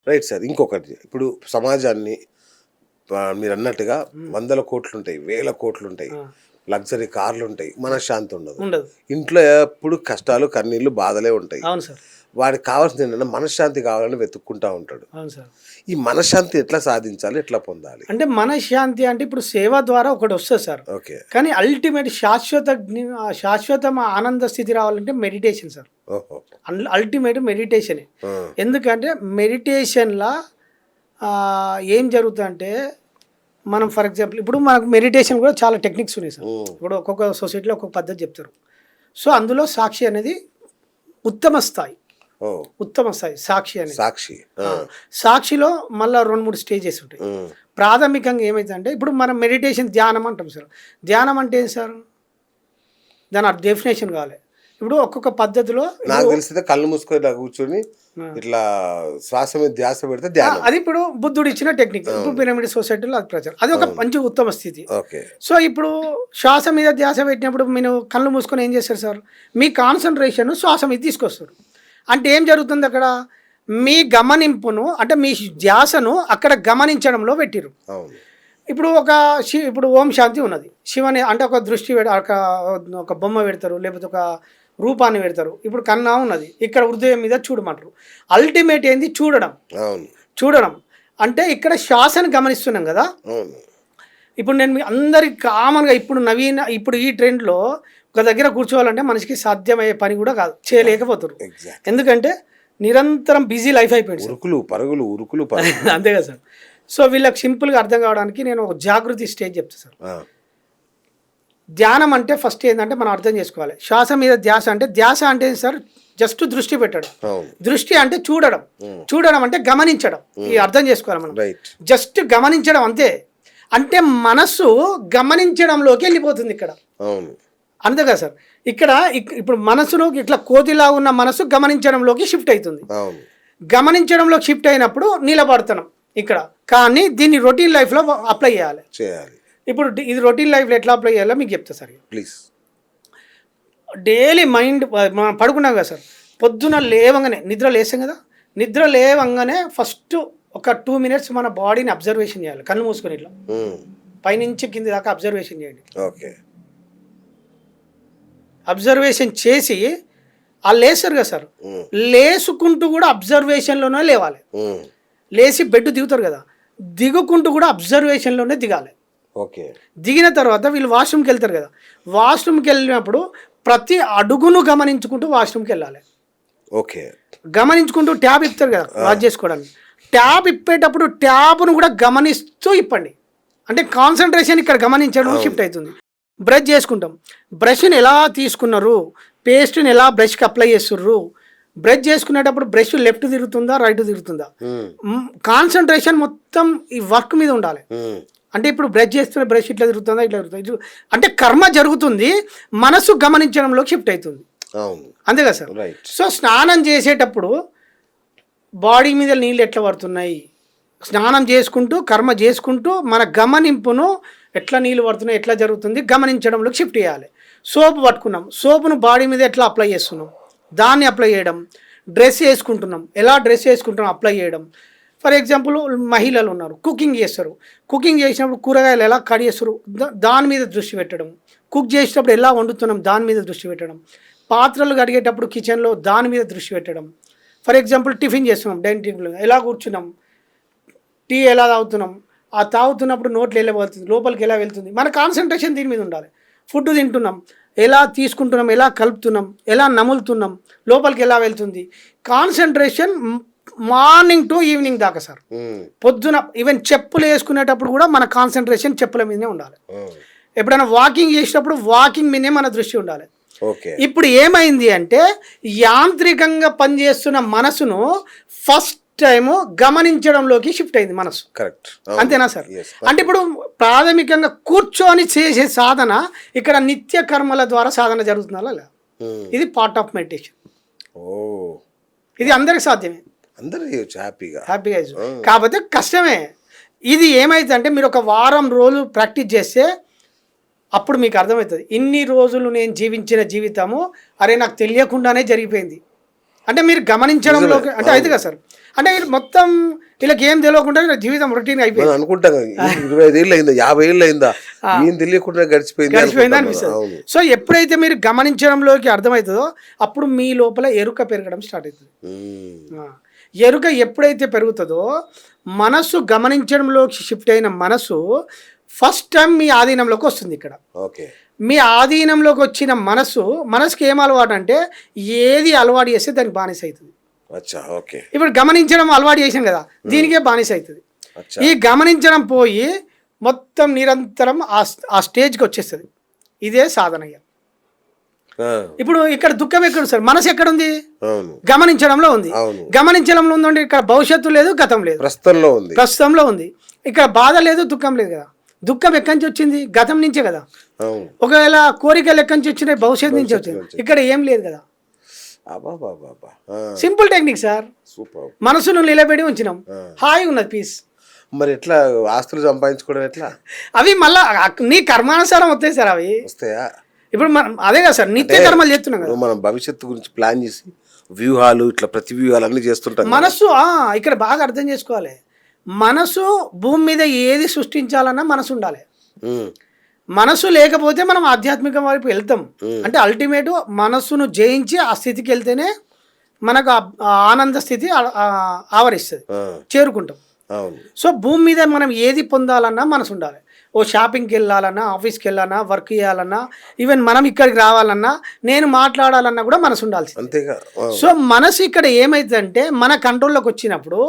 Right sir. ఇంకొకటి ఇప్పుడు సమాజాన్ని మీరన్నట్టుగా వందల కోట్లుంటాయి, వేల కోట్లుంటాయి, ఆ! లగ్జరీ కార్లుంటాయి, మనశ్శాంతి ఉండదు. ఉండదు. ఇంట్లో ఎప్పుడు కష్టాలు, కన్నీళ్లు, బాధలే ఉంటాయి. అవును సార్. వాడికి కావాల్సింది ఏంటంటే మనశ్శాంతి కావాలని వెతుక్కుంటా ఉంటాడు. అవును సార్. ఈ మనశ్శాంతి ఎట్లా సాధించాలి? ఎట్లా పొందాలి? అంటే మనశ్శాంతి అంటే ఇప్పుడు సేవ ద్వారా ఒకటొస్తది సార్. ఓకే. కానీ అల్టిమేట్ శాశ్వత ఆనంద స్థితి రావాలంటే మెడిటేషన్ సార్. ఓహో! అల్టిమేట్ మెడిటేషనే. ఆ! ఎందుకంటే మెడిటేషన్‌లా ఏం జరుగుతదంటే మనం ఫర్ ఎగ్జాంపుల్ ఇప్పుడు మనకు మెడిటేషన్ కూడా చాలా టెక్నిక్స్ ఉన్నాయి సార్. ఇప్పుడు ఒక్కొక్క సొసైటీలో ఒక్కొక్క పద్ధతి చెప్తారు. సో, అందులో సాక్షి అనేది ఉత్తమ స్థాయి. ఓహ్! ఉత్తమ స్థాయి సాక్షి అనేది. సాక్షి. ఆ! సాక్షిలో మళ్ళా 2, 3 స్టేజెస్ ఉంటాయి. హ్మ్. ప్రాథమికంగా ఏమైతుందంటే ఇప్పుడు మనం మెడిటేషన్ ధ్యానం అంటాం సార్. ధ్యానం అంటే ఏంటి సార్? దాని డెఫినేషన్ కావాలి. ఇప్పుడు ఒక్కొక్క పద్ధతిలో నాకు తెలిసితే కళ్ళు మూసుకొని ఇలా కూర్చొని ఇట్లా శ్వాస మీద ధ్యాస పెడితే ధ్యానం. అది ఇప్పుడు బుద్ధుడు ఇచ్చిన టెక్నిక్. ఇప్పుడు పిరమిడ్ సొసైటీలో అది ప్రచారం. అది ఒక మంచి ఉత్తమ స్థితి. ఓకే. సో, ఇప్పుడు శ్వాస మీద ధ్యాస పెట్టినప్పుడు మీరు కళ్ళు మూసుకొని ఏం చేస్తారు సార్? మీ కాన్సన్ట్రేషన్ శ్వాస మీద తీసుకొస్తారు. అంటే ఏం జరుగుతుంది అక్కడ? మీ గమనింపును అంటే మీ ధ్యాసను అక్కడ గమనించడంలో పెట్టిరు. అవును. ఇప్పుడు ఇప్పుడు ఓం శాంతి ఉన్నది. శివని అంటే ఒక దృష్టి ఒక బొమ్మ పెడతారు, లేకపోతే ఒక రూపాన్ని పెడతారు. ఇప్పుడు కన్నా ఉన్నది. ఇక్కడ హృదయం మీద చూడమంటారు. అల్టిమేట్ ఏంది? చూడడం. అవును. చూడడం. అంటే ఇక్కడ శ్వాసను గమనిస్తున్నాం కదా! అవును. ఇప్పుడు నేను మీ అందరికి కామన్‌గా ఇప్పుడు ఈ ట్రెండ్‌లో ఒక దగ్గర కూర్చోవాలంటే మనిషికి సాధ్యమయ్యే పని కూడా కాదు. చేయలేకపోతున్నారు. ఎగ్జాక్ట్. ఎందుకంటే నిరంతరం బిజీ లైఫ్ అయిపోయింది సార్. ఉరుకులు, పరుగులు, ఉరుకులు, పరుగులు. అంతే కదా సార్. సో, వీళ్ళకి సింపుల్‌గా అర్థం కావడానికి నేను ఒక జాగృతి స్టేజ్ చెప్తా సార్. ఆ! ధ్యానం అంటే ఫస్ట్ ఏందంటే మనం అర్థం చేసుకోవాలి. శ్వాస మీద ధ్యాస అంటే ఏంటి సార్? జస్ట్ దృష్టి పెట్టడం. అవును. దృష్టి అంటే చూడడం. చూడడం అంటే గమనించడం. ఇది అర్థం చేసుకోవాలి మనం. రైట్. జస్ట్ గమనించడం అంతే. అంటే మనస్సు గమనించడంలోకి వెళ్ళిపోతుంది ఇక్కడ. అవును. అంతే కదా సార్. ఇప్పుడు మనసును ఇట్లా కోతిలా ఉన్న మనసు గమనించడంలోకి షిఫ్ట్ అవుతుంది. అవును. గమనించడంలోకి షిఫ్ట్ అయినప్పుడు నిలబడుతున్నాం ఇక్కడ. కానీ దీన్ని రొటీన్ లైఫ్లో అప్లై చేయాలి. ఇప్పుడు ఇది రొటీన్ లైఫ్లో ఎట్లా అప్లై చేయాలో మీకు చెప్తా సార్. ప్లీజ్. డైలీ మైండ్ మనం పడుకున్నాం కదా సార్. పొద్దున లేవంగానే నిద్ర లేసాం కదా. నిద్ర లేవంగానే ఫస్ట్ ఒక 2 minutes మన బాడీని అబ్జర్వేషన్ చేయాలి. కళ్ళు మూసుకొని ఇట్లా పైనుంచి కింది దాకా అబ్జర్వేషన్ చేయండి. ఓకే. అబ్జర్వేషన్ చేసి లేస్తారు కదా సార్. లేసుకుంటూ కూడా అబ్జర్వేషన్లోనే లేవాలి. లేచి బెడ్ దిగుతారు కదా, దిగుకుంటూ కూడా అబ్జర్వేషన్లోనే దిగాలి. ఓకే. దిగిన తర్వాత వీళ్ళు వాష్రూమ్కి వెళ్తారు కదా, వాష్రూమ్కి వెళ్ళినప్పుడు ప్రతి అడుగును గమనించుకుంటూ వాష్రూమ్కి వెళ్ళాలి. ఓకే. గమనించుకుంటూ ట్యాబ్ ఇస్తారు కదా వాష్ చేసుకోవడానికి. ట్యాబ్ ఇప్పేటప్పుడు ట్యాబ్ను కూడా గమనిస్తూ ఇప్పండి. అంటే కాన్సన్ట్రేషన్ ఇక్కడ గమనించడం షిఫ్ట్ అవుతుంది. బ్రష్ చేసుకుంటాం. బ్రష్ని ఎలా తీసుకున్నారు, పేస్ట్ని ఎలా బ్రష్కి అప్లై చేస్తుర్రు, బ్రష్ చేసుకునేటప్పుడు బ్రష్ లెఫ్ట్ తిరుగుతుందా రైట్ తిరుగుతుందా, కాన్సన్ట్రేషన్ మొత్తం ఈ వర్క్ మీద ఉండాలి. అంటే ఇప్పుడు బ్రష్ చేస్తున్న బ్రష్ ఇట్లా తిరుగుతుందా ఇట్లా తిరుగుతుంది, అంటే కర్మ జరుగుతుంది, మనసు గమనించడంలోకి షిఫ్ట్ అవుతుంది. అంతే కదా సార్. సో, స్నానం చేసేటప్పుడు బాడీ మీద నీళ్ళు ఎట్లా పడుతున్నాయి, స్నానం చేసుకుంటూ కర్మ చేసుకుంటూ మన గమనింపును ఎట్లా నీళ్ళు పడుతున్నాయి ఎట్లా జరుగుతుంది గమనించడంలోకి షిఫ్ట్ చేయాలి. సోపు పట్టుకున్నాం, సోపును బాడీ మీద ఎట్లా అప్లై చేస్తున్నాం దాన్ని అప్లై చేయడం. డ్రెస్ వేసుకుంటున్నాం, ఎలా డ్రెస్ వేసుకుంటున్నాం అప్లై చేయడం. ఫర్ ఎగ్జాంపుల్ మహిళలు ఉన్నారు, కుకింగ్ చేస్తారు. కుకింగ్ చేసినప్పుడు కూరగాయలు ఎలా కట్ చేస్తారు దాని మీద దృష్టి పెట్టడం. కుక్ చేసేటప్పుడు ఎలా వండుతున్నాం దాని మీద దృష్టి పెట్టడం. పాత్రలు కడిగేటప్పుడు కిచెన్లో దాని మీద దృష్టి పెట్టడం. ఫర్ ఎగ్జాంపుల్ టిఫిన్ చేస్తున్నాం, డైనింగ్ టేబుల్ ఎలా కూర్చున్నాం, టీ ఎలా తాగుతున్నాం, ఆ తాగుతున్నప్పుడు నోట్లు ఎలా వెళ్తుంది, లోపలికి ఎలా వెళ్తుంది, మన కాన్సన్ట్రేషన్ దీని మీద ఉండాలి. ఫుడ్ తింటున్నాం, ఎలా తీసుకుంటున్నాం, ఎలా కలుపుతున్నాం, ఎలా నములుతున్నాం, లోపలికి ఎలా వెళ్తుంది, కాన్సన్ట్రేషన్ మార్నింగ్ టు ఈవినింగ్ దాకా సార్. పొద్దున ఈవెన్ చెప్పులు వేసుకునేటప్పుడు కూడా మన కాన్సన్ట్రేషన్ చెప్పుల మీదనే ఉండాలి. ఎప్పుడైనా వాకింగ్ చేసేటప్పుడు వాకింగ్ మీదనే మన దృష్టి ఉండాలి. ఇప్పుడు ఏమైంది అంటే యాంత్రికంగా పనిచేస్తున్న మనసును ఫస్ట్ టైము గమనించడంలోకి షిఫ్ట్ అయింది మనసు. కరెక్ట్. అంతేనా సార్? అంటే ఇప్పుడు ప్రాథమికంగా కూర్చొని చేసే సాధన ఇక్కడ నిత్య కర్మల ద్వారా సాధన జరుగుతుందా లేదా? ఇది పార్ట్ ఆఫ్ మెడిటేషన్. ఇది అందరికి సాధ్యమే, అందరూ హ్యాపీగా కాకపోతే కష్టమే. ఇది ఏమైతే అంటే మీరు ఒక వారం రోజులు ప్రాక్టీస్ చేస్తే అప్పుడు మీకు అర్థమవుతుంది. ఇన్ని రోజులు నేను జీవించిన జీవితము అరే నాకు తెలియకుండానే జరిగిపోయింది. అంటే మీరు గమనించడంలో అంటే అయితే కదా సార్, అంటే వీళ్ళు మొత్తం వీళ్ళకి ఏం తెలియకుండా వీళ్ళ జీవితం రొటీన్ అయిపోయింది మనం అనుకుంటాం కదా, 25 ఏళ్ళు అయిందా, 50 ఏళ్ళు అయిందా, ఏం తెలియకుండా గడిచిపోయింది గడిచిపోయింది అనుకుంటాం కదా. అనిపిస్తుంది. సో ఎప్పుడైతే మీరు గమనించడంలోకి అర్థమవుతుందో అప్పుడు మీ లోపల ఎరుక పెరగడం స్టార్ట్ అవుతుంది. ఉమ్. ఎరుక ఎప్పుడైతే పెరుగుతుందో మనస్సు గమనించడంలోకి షిఫ్ట్ అయిన మనసు ఫస్ట్ టైం మీ ఆధీనంలోకి వస్తుంది. ఇక్కడ ఓకే. మీ ఆధీనంలోకి వచ్చిన మనసుకి ఏం అలవాటు అంటే ఏది అలవాటు చేస్తే దానికి బానిస అవుతుంది. అచ్చా. ఓకే. ఇప్పుడు గమనించడం అలవాటు చేసాం కదా, దీనికే బానిస అవుతుంది. అచ్చా. ఈ గమనించడం పోయి మొత్తం నిరంతరం ఆ స్టేజ్కి వచ్చేస్తుంది. ఇదే సాధనయ్య. ఆ, ఇప్పుడు ఇక్కడ దుఃఖం ఎక్కడ సార్, మనసు ఎక్కడుంది? అవును. గమనించడంలో ఉంది. అవును. గమనించడంలో ఉందంటే ఇక్కడ భవిష్యత్తు లేదు, గతం లేదు, ప్రస్తుతంలో ఉంది. ప్రస్తుతంలో ఉంది. ఇక్కడ బాధ లేదు, దుఃఖం లేదు కదా. దుఃఖం ఎక్కడి నుంచి వచ్చింది? గతం నుంచే కదా. అవును. ఒకవేళ కోరికలు ఎక్కడి నుంచి వచ్చినాయి? భవిష్యత్తు నుంచి వచ్చింది. ఇక్కడ ఏం లేదు కదా. అబాబాబాబా. ఆ, సింపుల్ టెక్నిక్ సార్. సూపర్. మనసును నిలబెట్టి ఉంచినాం, హాయి ఉన్నది, పీస్. మరి ఎట్లా ఆస్తులు సంపాదించుకోవడం ఎట్లా? అవి మళ్ళా నీ కర్మానుసారం వస్తాయి సార్. అవి వస్తాయా? ఇప్పుడు మనం అదే కదా సార్, నిత్య కర్మలు చేస్తున్నాం కదా. మనం భవిష్యత్తు గురించి ప్లాన్ చేసి వ్యూహాలు, ఇట్లా ప్రతి వ్యూహాలు అన్ని చేస్తుంటాం కదా. మనసు ఇక్కడ బాగా అర్థం చేసుకోవాలి. మనసు భూమి మీద ఏది సృష్టించాలన్నా మనసు ఉండాలి. ఉమ్. మనసు లేకపోతే మనం ఆధ్యాత్మికం వైపు వెళ్తాం. అంటే అల్టిమేట్ మనస్సును జయించి ఆ స్థితికి వెళ్తేనే మనకు ఆ ఆనంద స్థితి ఆవరిస్తుంది, ఆ, చేరుకుంటాం. అవును. సో భూమి మీద మనం ఏది పొందాలన్నా మనసు ఉండాలి. ఓ షాపింగ్కి వెళ్ళాలన్నా, ఆఫీస్కి వెళ్ళాలన్నా, వర్క్ చేయాలన్నా, ఈవెన్ మనం ఇక్కడికి రావాలన్నా, నేను మాట్లాడాలన్నా కూడా మనసు ఉండాల్సింది. అంతేగా. సో మనసు ఇక్కడ ఏమైందంటే మన కంట్రోల్లోకి వచ్చినప్పుడు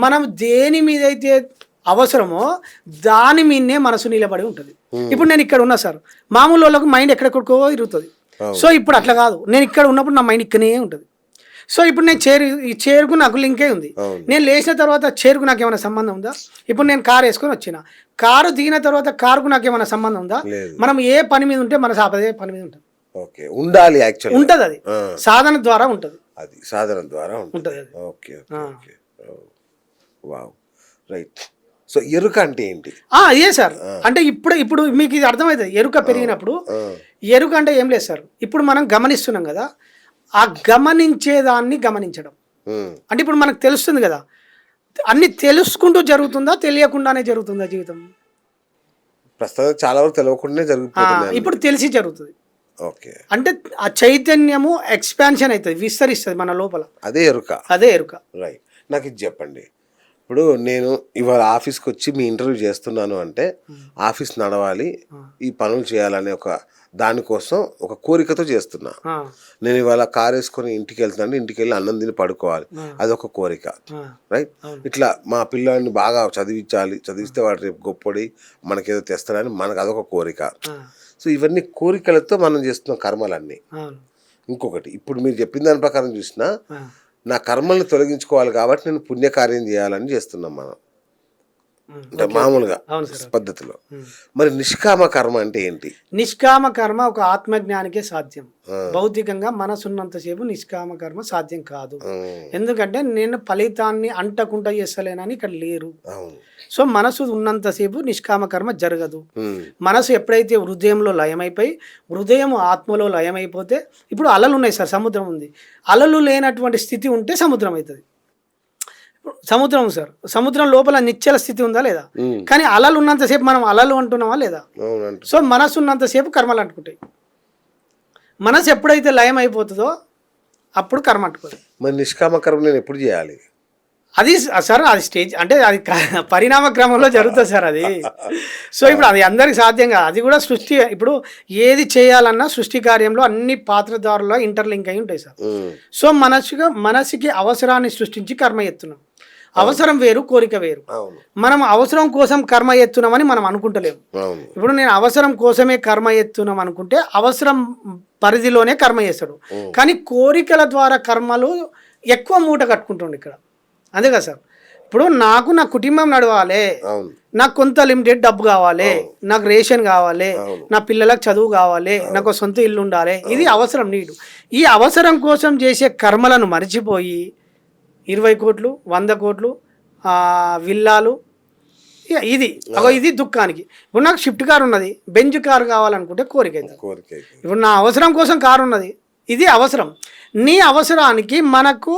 మనం దేని మీద అయితే అవసరమో దాని మీదనే మనసు నిలబడి ఉంటుంది. ఇప్పుడు నేను ఇక్కడ ఉన్నా సార్, మామూలు వాళ్ళకు మైండ్ ఎక్కడెక్కడికో ఇరుగుతుంది. సో ఇప్పుడు అట్లా కాదు, నేను ఇక్కడ ఉన్నప్పుడు నా మైండ్ ఇక్కడనే ఉంటుంది. సో ఇప్పుడు నేను చేరుకు నాకు లింకే ఉంది. నేను లేచిన తర్వాత చేరుకు నాకు ఏమైనా సంబంధం ఉందా? ఇప్పుడు నేను కారు వేసుకొని వచ్చిన, కారు దిగిన తర్వాత కారుకు నాకు ఏమైనా సంబంధం ఉందా? మనం ఏ పని మీద ఉంటే మన అదే పని మీద ఉంటుంది. ఓకే, ఉండాలి. యాక్చువల్ ఉంటుంది, అది సాధన ద్వారా ఉంటుంది. అది సాధన ద్వారా ఉంటుంది. Okay. Okay. Wow, right. So ఎరుక అంటే ఏంటి? అదే సార్, అంటే ఇప్పుడు మీకు ఇది అర్థమవుతుంది. ఎరుక పెరిగినప్పుడు ఎరుక అంటే ఏం లేదు సార్, ఇప్పుడు మనం గమనిస్తున్నాం కదా, ఆ గమనించేదాన్ని గమనించడం. అంటే ఇప్పుడు మనకు తెలుస్తుంది కదా, అన్ని తెలుసుకుంటూ జరుగుతుందా, తెలియకుండానే జరుగుతుందా జీవితం? ప్రస్తుతం చాలా వరకు తెలియకుండానే జరుగుతుంది. ఇప్పుడు తెలిసి జరుగుతుంది. ఓకే. అంటే ఆ చైతన్యము ఎక్స్పాన్షన్ అవుతుంది, విస్తరిస్తుంది మన లోపల. అదే ఎరుక. అదే ఎరుక. రైట్. నాకు ఇది చెప్పండి. ఇప్పుడు నేను ఇవాళ ఆఫీస్కి వచ్చి మీ ఇంటర్వ్యూ చేస్తున్నాను అంటే ఆఫీస్ నడవాలి, ఈ పనులు చేయాలనే ఒక దానికోసం ఒక కోరికతో చేస్తున్నా. నేను ఇవాళ కార్ వేసుకొని ఇంటికి వెళ్తున్నాను, ఇంటికి వెళ్ళి అన్నం తిని పడుకోవాలి, అదొక కోరిక. రైట్. ఇట్లా మా పిల్లాడిని బాగా చదివిస్తే వాడు రేపు గొప్పడి మనకేదో తెస్తాడని మనకు అదొక కోరిక. సో ఇవన్నీ కోరికలతో మనం చేస్తున్న కర్మలన్నీ. ఇంకొకటి, ఇప్పుడు మీరు చెప్పిన దాని ప్రకారం చూసినా నా కర్మల్ని తొలగించుకోవాలి కాబట్టి నేను పుణ్యకార్యం చేయాలని చేస్తున్నాం మనం, అంటే మామూలుగా పద్ధతిలో. మరి నిష్కామ కర్మ అంటే ఏంటి? నిష్కామ కర్మ ఒక ఆత్మజ్ఞానికే సాధ్యం. భౌతికంగా మనసు ఉన్నంతసేపు నిష్కామ కర్మ సాధ్యం కాదు. ఎందుకంటే నేను ఫలితాన్ని అంటకుండా చేస్తలేనని ఇక్కడ లేరు. సో మనసు ఉన్నంతసేపు నిష్కామ కర్మ జరగదు. మనసు ఎప్పుడైతే హృదయంలో లయమైపోయి హృదయం ఆత్మలో లయమైపోతే, ఇప్పుడు అలలు ఉన్నాయి సార్, సముద్రం ఉంది, అలలు లేనటువంటి స్థితి ఉంటే సముద్రం అవుతుంది. సముద్రం సార్, సముద్రం లోపల నిశ్చల స్థితి ఉందా లేదా? కానీ అలలు ఉన్నంతసేపు మనం అలలు అంటున్నామా లేదా? సో మనసు ఉన్నంతసేపు కర్మలు అంటుకుంటాయి. మనసు ఎప్పుడైతే లయం అయిపోతుందో అప్పుడు కర్మ అంటుకోదు. మరి నిష్కామ కర్మ నేను ఎప్పుడు చేయాలి? అది సార్, అది స్టేజ్ అంటే అది పరిణామ క్రమంలో జరుగుతుంది సార్ అది. సో ఇప్పుడు అది అందరికి సాధ్యం కాదు. అది కూడా సృష్టి, ఇప్పుడు ఏది చేయాలన్నా సృష్టి కార్యంలో అన్ని పాత్రధారులో ఇంటర్లింక్ అయి ఉంటాయి సార్. సో మనసుకి అవసరాన్ని సృష్టించి కర్మ ఎత్తున్నాం. అవసరం వేరు, కోరిక వేరు. మనం అవసరం కోసం కర్మ ఎత్తున్నామని మనం అనుకుంటలేము. ఇప్పుడు నేను అవసరం కోసమే కర్మ ఎత్తున్నాం అనుకుంటే అవసరం పరిధిలోనే కర్మ చేస్తాడు. కానీ కోరికల ద్వారా కర్మలు ఎక్కువ మూట కట్టుకుంటుండే ఇక్కడ. అంతే కదా సార్. ఇప్పుడు నాకు నా కుటుంబం నడవాలి, నాకు కొంత లిమిటెడ్ డబ్బు కావాలి, నాకు రేషన్ కావాలి, నా పిల్లలకు చదువు కావాలి, నాకు సొంత ఇల్లు ఉండాలి, ఇది అవసరం, నీడు. ఈ అవసరం కోసం చేసే కర్మలను మర్చిపోయి 20 కోట్లు 100 కోట్లు విల్లాలు, ఇది దుఃఖానికి. ఇప్పుడు నాకు షిఫ్ట్ కారు ఉన్నది, బెంజ్ కారు కావాలనుకుంటే కోరిక అవుతుంది. ఇప్పుడు నా అవసరం కోసం కారు ఉన్నది, ఇది అవసరం. నీ అవసరానికి మనకు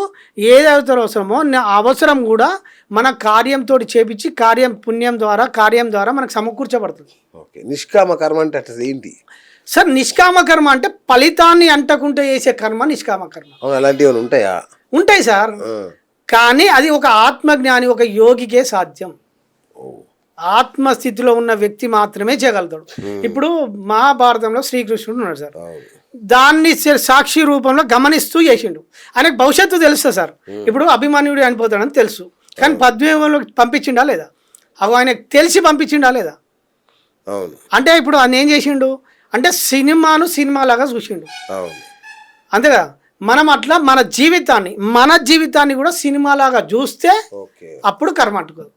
ఏదైతే అవసరమో అవసరం కూడా మన కార్యంతో చేపించి పుణ్యం ద్వారా మనకు సమకూర్చబడుతుంది. ఓకే, నిష్కామ కర్మ అంటే అట్లా ఏంటి సార్? నిష్కామ కర్మ అంటే ఫలితాన్ని అంటకుంటే చేసే కర్మ నిష్కామ కర్మ. అలాంటివి ఏమైనా ఉంటాయా? ఉంటాయి సార్, కానీ అది ఒక ఆత్మజ్ఞాని, ఒక యోగికే సాధ్యం. ఆత్మస్థితిలో ఉన్న వ్యక్తి మాత్రమే చేయగలుగుతాడు. ఇప్పుడు మహాభారతంలో శ్రీకృష్ణుడు ఉన్నాడు సార్, దాన్ని సాక్షి రూపంలో గమనిస్తూ చేసిండు. ఆయనకు భవిష్యత్తు తెలుస్తుంది సార్. ఇప్పుడు అభిమన్యుడు చనిపోతాడని తెలుసు, కానీ పద్మవ్యూహంలో పంపించిండా లేదా? అవి ఆయనకు తెలిసి పంపించిండా లేదా? అంటే ఇప్పుడు ఆయన ఏం చేసిండు అంటే సినిమాలాగా చూసిండు. అంతేగా మనం అట్లా మన జీవితాన్ని కూడా సినిమాలాగా చూస్తే అప్పుడు కర్మ అంటుకోదు.